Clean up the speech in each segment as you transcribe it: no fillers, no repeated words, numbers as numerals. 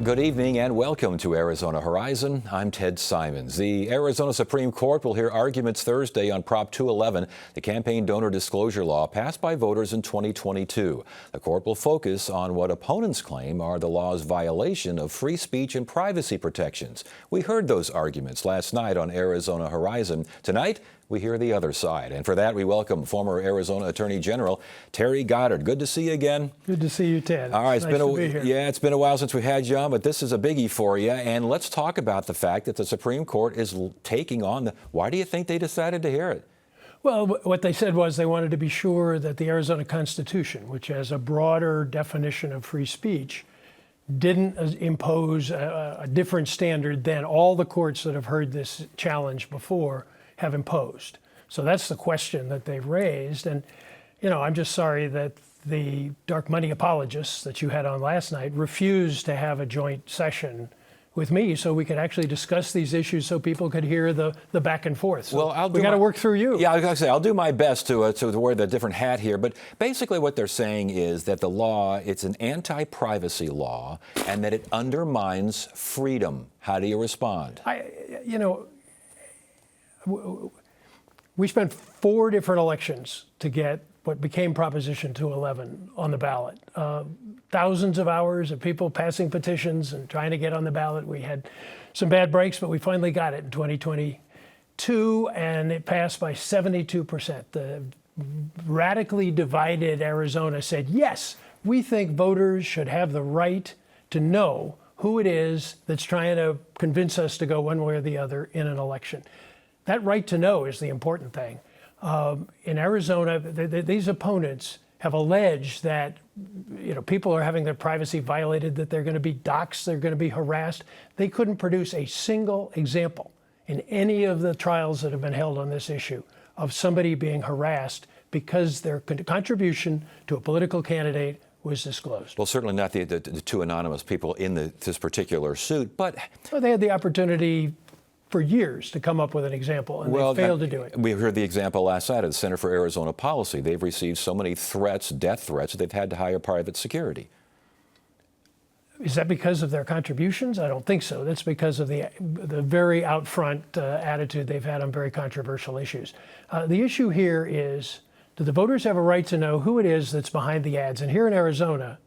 Good evening and welcome to Arizona Horizon. I'm Ted Simons. The Arizona Supreme Court will hear arguments Thursday on Prop 211, the campaign donor disclosure law passed by voters in 2022. The court will focus on what opponents claim are the law's violation of free speech and privacy protections. We heard those arguments last night on Arizona Horizon. Tonight, we hear the other side. And for that, we welcome former Arizona Attorney General Terry Goddard. Good to see you again. Good to see you, Ted. All right, it's nice to be here. Yeah, it's been a while since we had you on, but this is a biggie for you. And let's talk about the fact that the Supreme Court is taking on why do you think they decided to hear it? Well, what they said was they wanted to be sure that the Arizona Constitution, which has a broader definition of free speech, didn't impose a different standard than all the courts that have heard this challenge before have imposed. So that's the question that they've raised. And, you know, I'm just sorry that the dark money apologists that you had on last night refused to have a joint session with me so we could actually discuss these issues so people could hear the back and forth. So well, we got to work through you. Yeah, I was going to say, I'll do my best to wear the different hat here. But basically what they're saying is that the law, it's an anti-privacy law and that it undermines freedom. How do you respond? We spent 4 different elections to get what became Proposition 211 on the ballot. Thousands of hours of people passing petitions and trying to get on the ballot. We had some bad breaks, but we finally got it in 2022, and it passed by 72%. The radically divided Arizona said, yes, we think voters should have the right to know who it is that's trying to convince us to go one way or the other in an election. That right to know is the important thing. In Arizona, these opponents have alleged that people are having their privacy violated, that they're going to be doxxed, they're going to be harassed. They couldn't produce a single example in any of the trials that have been held on this issue of somebody being harassed because their contribution to a political candidate was disclosed. Well, certainly not the 2 anonymous people in this particular suit, but... Well, they had the opportunity for years to come up with an example, and they failed to do it. We heard the example last night of the Center for Arizona Policy. They've received so many threats, death threats, that they've had to hire private security. Is that because of their contributions? I don't think so. That's because of the very out front attitude they've had on very controversial issues. The issue here is, do the voters have a right to know who it is that's behind the ads? And here in Arizona,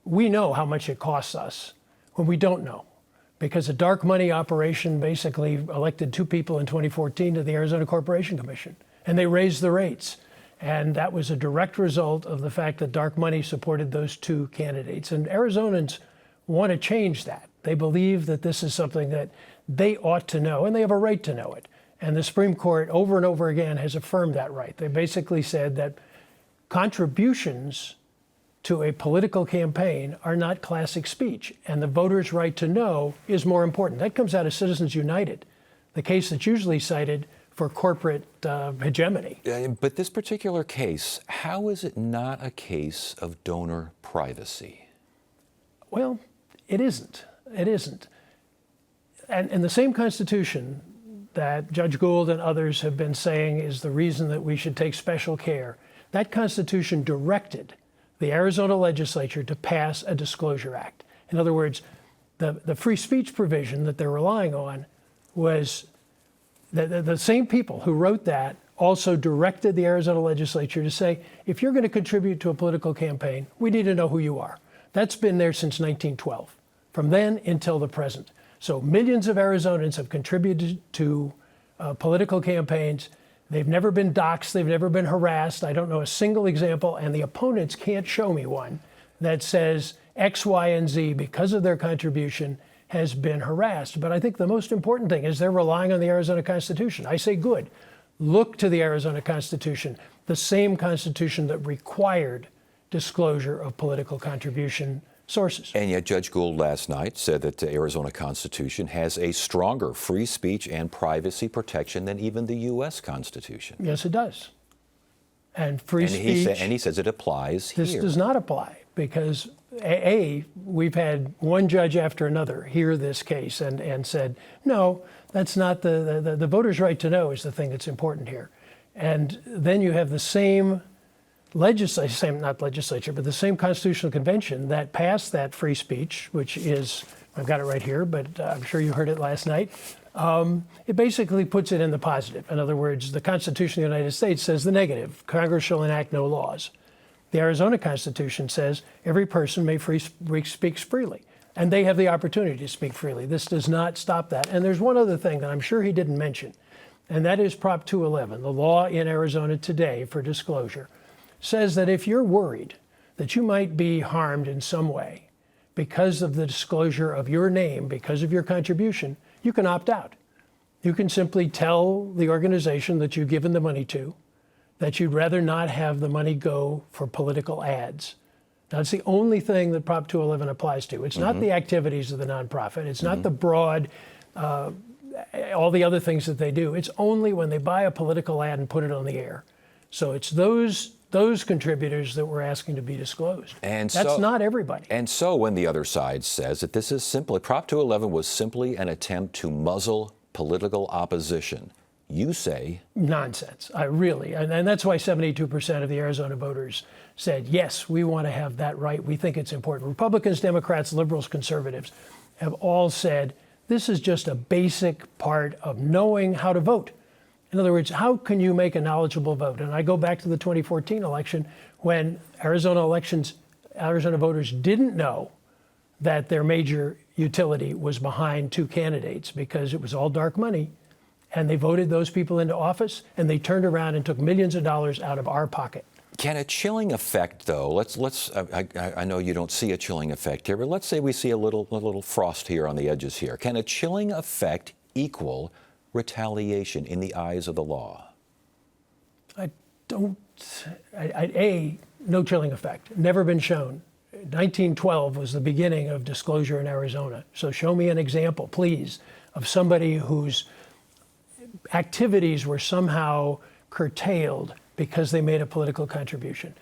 we know how much it costs us when we don't know, because a dark money operation basically elected 2 people in 2014 to the Arizona Corporation Commission, and they raised the rates. And that was a direct result of the fact that dark money supported those 2 candidates. And Arizonans want to change that. They believe that this is something that they ought to know, and they have a right to know it. And the Supreme Court over and over again has affirmed that right. They basically said that contributions to a political campaign are not classic speech, and the voters' right to know is more important. That comes out of Citizens United, the case that's usually cited for corporate hegemony. But this particular case, how is it not a case of donor privacy? Well, it isn't. It isn't. And the same Constitution that Judge Gould and others have been saying is the reason that we should take special care, that Constitution directed the Arizona legislature to pass a Disclosure Act. In other words, the free speech provision that they're relying on was the same people who wrote that also directed the Arizona legislature to say, if you're going to contribute to a political campaign, we need to know who you are. That's been there since 1912, from then until the present. So millions of Arizonans have contributed to political campaigns. They've never been doxxed, they've never been harassed. I don't know a single example, and the opponents can't show me one that says X, Y, and Z, because of their contribution, has been harassed. But I think the most important thing is they're relying on the Arizona Constitution. I say good. Look to the Arizona Constitution, the same Constitution that required disclosure of political contribution sources. And yet Judge Gould last night said that the Arizona Constitution has a stronger free speech and privacy protection than even the U.S. Constitution. Yes, it does. And free speech... And he says it applies here. This does not apply because, we've had one judge after another hear this case and said, no, that's not the voters' right to know is the thing that's important here. And then you have the same not legislature, but the same constitutional convention that passed that free speech, which is, I've got it right here, but I'm sure you heard it last night. It basically puts it in the positive. In other words, the Constitution of the United States says the negative: Congress shall enact no laws. The Arizona Constitution says every person may speak freely, and they have the opportunity to speak freely. This does not stop that. And there's one other thing that I'm sure he didn't mention, and that is Prop 211. The law in Arizona today for disclosure says that if you're worried that you might be harmed in some way because of the disclosure of your name, because of your contribution, you can opt out. You can simply tell the organization that you've given the money to that you'd rather not have the money go for political ads. Now, it's the only thing that Prop 211 applies to. It's not the activities of the nonprofit. It's not the broad, all the other things that they do. It's only when they buy a political ad and put it on the air. So it's those contributors that we're asking to be disclosed. And that's not everybody. And so when the other side says that this is simply, Prop 211 was simply an attempt to muzzle political opposition, you say nonsense. And that's why 72% of the Arizona voters said, yes, we want to have that right. We think it's important. Republicans, Democrats, liberals, conservatives have all said this is just a basic part of knowing how to vote. In other words, how can you make a knowledgeable vote? And I go back to the 2014 election when Arizona voters didn't know that their major utility was behind two candidates because it was all dark money. And they voted those people into office, and they turned around and took millions of dollars out of our pocket. Can a chilling effect, though, I know you don't see a chilling effect here, but let's say we see a little frost here on the edges here. Can a chilling effect equal retaliation in the eyes of the law? No chilling effect. Never been shown. 1912 was the beginning of disclosure in Arizona. So show me an example, please, of somebody whose activities were somehow curtailed because they made a political contribution.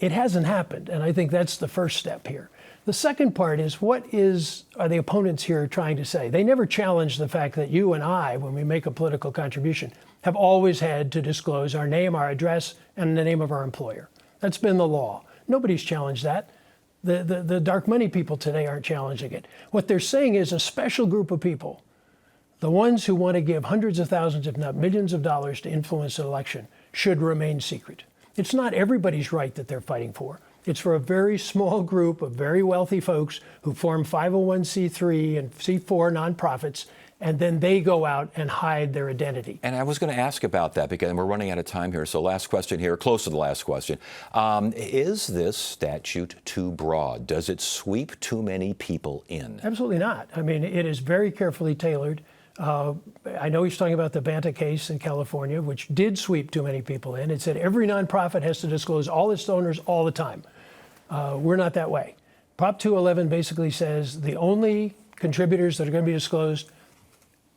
It hasn't happened, and I think that's the first step here. The second part is, are the opponents here trying to say? They never challenge the fact that you and I, when we make a political contribution, have always had to disclose our name, our address, and the name of our employer. That's been the law. Nobody's challenged that. The dark money people today aren't challenging it. What they're saying is a special group of people, the ones who want to give hundreds of thousands, if not millions of dollars to influence an election, should remain secret. It's not everybody's right that they're fighting for. It's for a very small group of very wealthy folks who form 501c3 and C4 nonprofits, and then they go out and hide their identity. And I was going to ask about that because we're running out of time here. So last question here, close to the last question. Is this statute too broad? Does it sweep too many people in? Absolutely not. I mean, it is very carefully tailored. I know he's talking about the Banta case in California, which did sweep too many people in. It said every nonprofit has to disclose all its donors all the time. We're not that way. Prop 211 basically says the only contributors that are going to be disclosed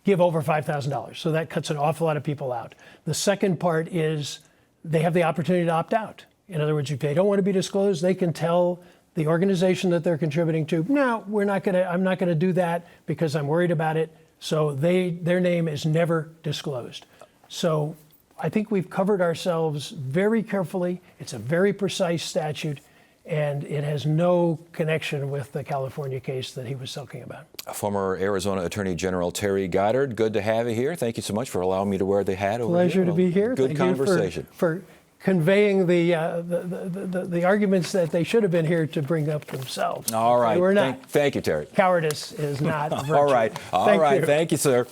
give over $5,000. So that cuts an awful lot of people out. The second part is they have the opportunity to opt out. In other words, if they don't want to be disclosed, they can tell the organization that they're contributing to, no, I'm not going to do that because I'm worried about it. So their name is never disclosed. So I think we've covered ourselves very carefully. It's a very precise statute, and it has no connection with the California case that he was talking about. Former Arizona Attorney General Terry Goddard, good to have you here. Thank you so much for allowing me to wear the hat over here. Pleasure to be here. Good conversation. For conveying the arguments that they should have been here to bring up themselves. All right. They were not. Thank you, Terry. Cowardice is not virtue. All right. Thank you. Thank you, sir.